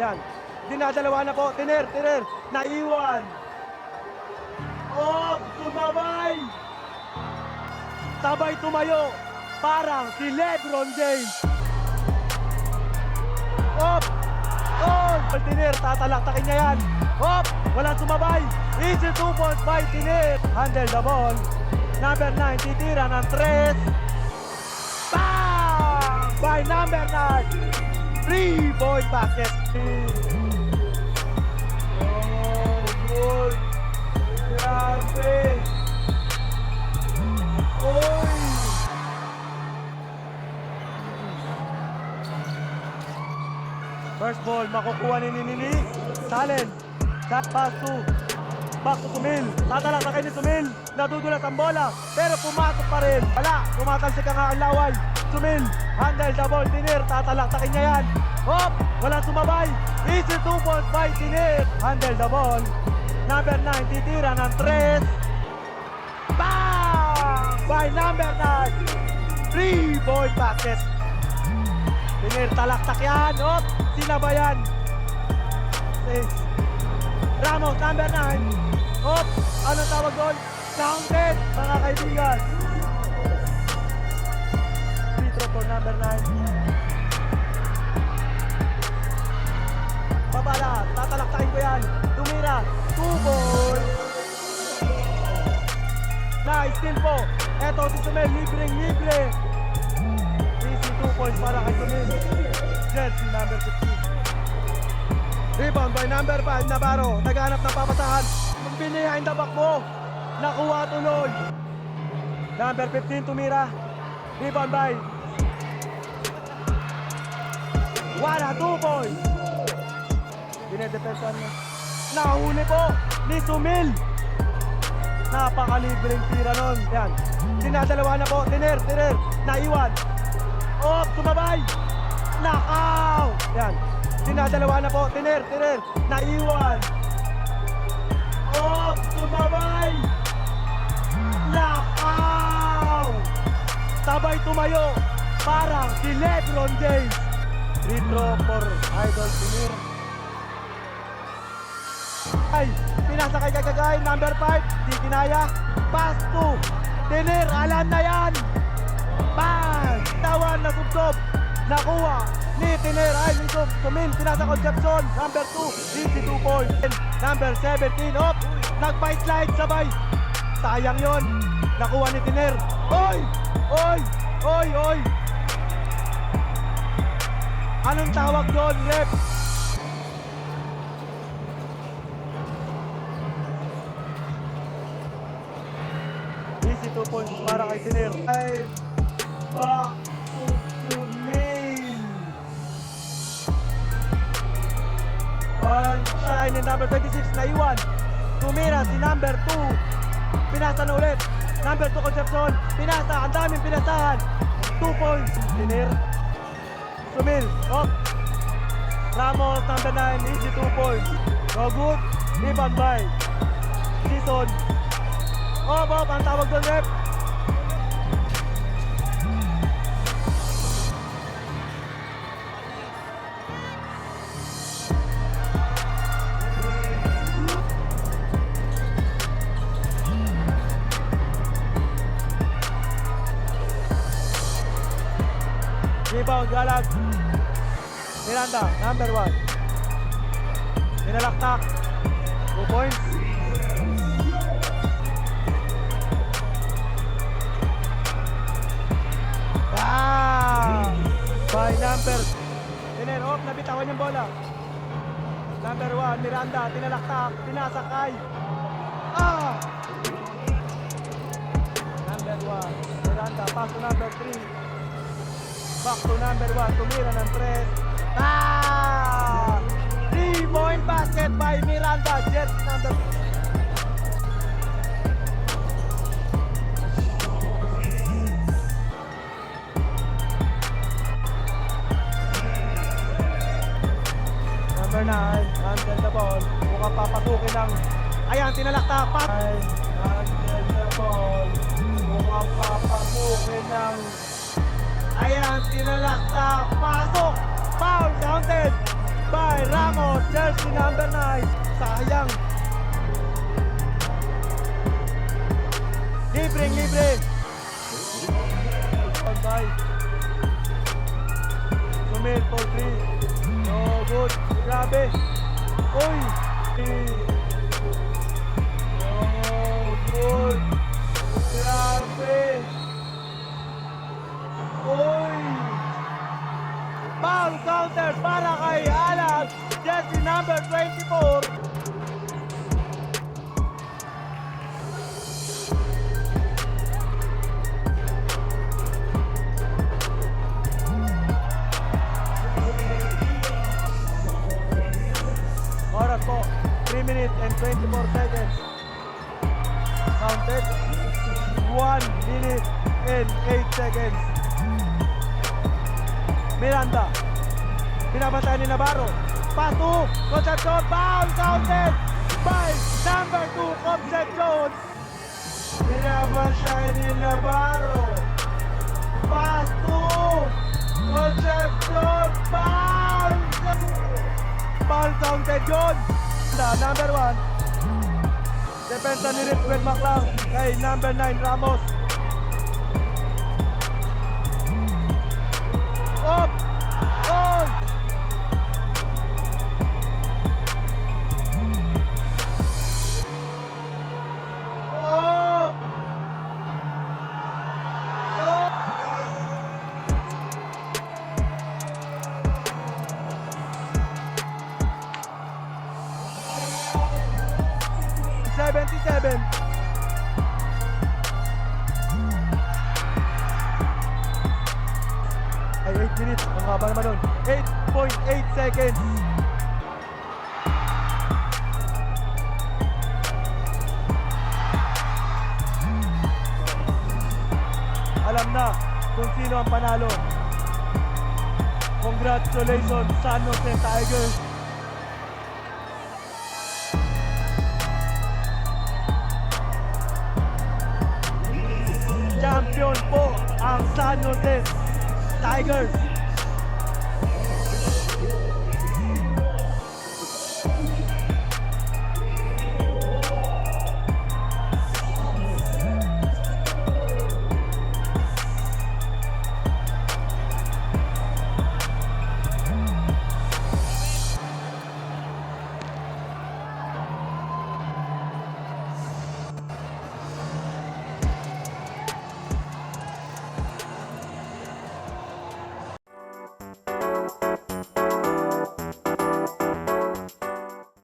Yan. Dinadalawa na po. Tiner. Naiwan. Oh, sumabay. Sabay tumayo. Parang si LeBron James. Op! Oh! Tiner, tatalaktakin niya yan. Op! Walang sumabay. Easy 2 points by Tiner. Handle the ball. Number 9, titira ng 3. Bang! By number 9. 3-point basket. Oh, good. Grabe. Oy! First ball, makukuha ni Nini. Talent. Pass to. Back to Sumil. Tatalaktakin ni Sumil. Nadudulas ang bola. Pero pumasok pa rin. Wala. Tumatalsik ang laway. Sumil. Handle the ball. Tiner. Tatalaktakin niya yan. Hop! Walang sumabay. Easy 2 points by Tiner. Handle the ball. Number 9. Titira ng 3. Bang! By number 9. 3-point basket. Tiner. Talaktak yan. Hop! Sinabayan. 6. Ramos, number 9. Hop! Anong tawag doon? Counted, mga kaibigan. Free throw for number 9. Babala, tatalaktakin ko yan. Tumira, 2 ball. Nice, steal po. Eto si Sumel, libre. Easy 2 points para kay Sumel. Jersey, number 15. Rebound by number 5, Navarro. Naghanap ng papasahan. Behind the back mo. Nakuha tuloy. Number 15, tumira. Rebound by. Wala, 2 points. Dinedepensan niya. Nahuli po ni Sumil. Napakalibreng tira nun. Yan. Dinadalawa na po. Tiner. Naiwan. Oh, tumabay. Knockout. Yan. Dinadalawa na po. Tiner. Naiwan. Oh, tumabay. Knockout. Sabay tumayo. Parang si LeBron James. Free throw for Idol Tiner. Ay, pinasa kay Gagagay. Number 5. Di kinaya. Pass to Tiner. Alam na yan. Bang! Tawan na subsob. Nakuha ni Tiner. Ay, nito. Sumil. Pinasa ko Jepson. Number 2. Easy 2 points. Number 17. Op! Nag-bite slide sabay. Sayang yon. Nakuha ni Tiner. Oy! Anong tawag doon, rep? Easy 2 points para kay Tiner. Ay, back to Sumil. Shine in number 26, naiwan. Tumira si number 2. Pinasa na ulit. Number 2, Concepcion. Pinasa, ang daming pinasahan. 2 points. Tiner. Sumil. Op. Ramos, number 9. Easy 2 points. No good. Rebound by Season. Op. Ang tawag doon, rep. Rebound, galag. Miranda, number 1. Pinalaktak. 2 points. By number. Tiner, off, nabitawan yung bola. Number 1, Miranda, tinalaktak, tinasakay. Number 1, Miranda, pass to number 3. Back to number 1, tumira ng 3. 3-point basket by Miranda, jersey number 3. Number 9, handle the ball. Mukhang papasukin ng... Ayan, tinalaktak pa. Handle the ball. Mukhang papasukin ng... Ayan, tinalaktak. Pasok. Foul counted by Ramos. jersey number 9. Sayang. Libre. Bye. Sumil for 3. No good. Grabe. Uy. No good. Grabe. Uy. Foul counter para kay Alan. Jersey number 24. Oras po, 3 minutes and 24 seconds. Counted. 1 minute and 8 seconds. Miranda. Binabantayan ni Navarro. Pass to Concepcion. Foul counted by number 2 Concepcion. Binabantayan ni Navarro. Pass to Concepcion. Foul. Foul counted yun. Number 1. Depensa ni Ritwell Maclang kay number 9 Ramos. Up! On! Up! Up! 77. Ay, 8 minutes. Ang haba naman nun. 8.8 seconds. Alam na kung sino ang panalo. Congratulations, San Jose Tigers. Champion po ang San Jose Tigers.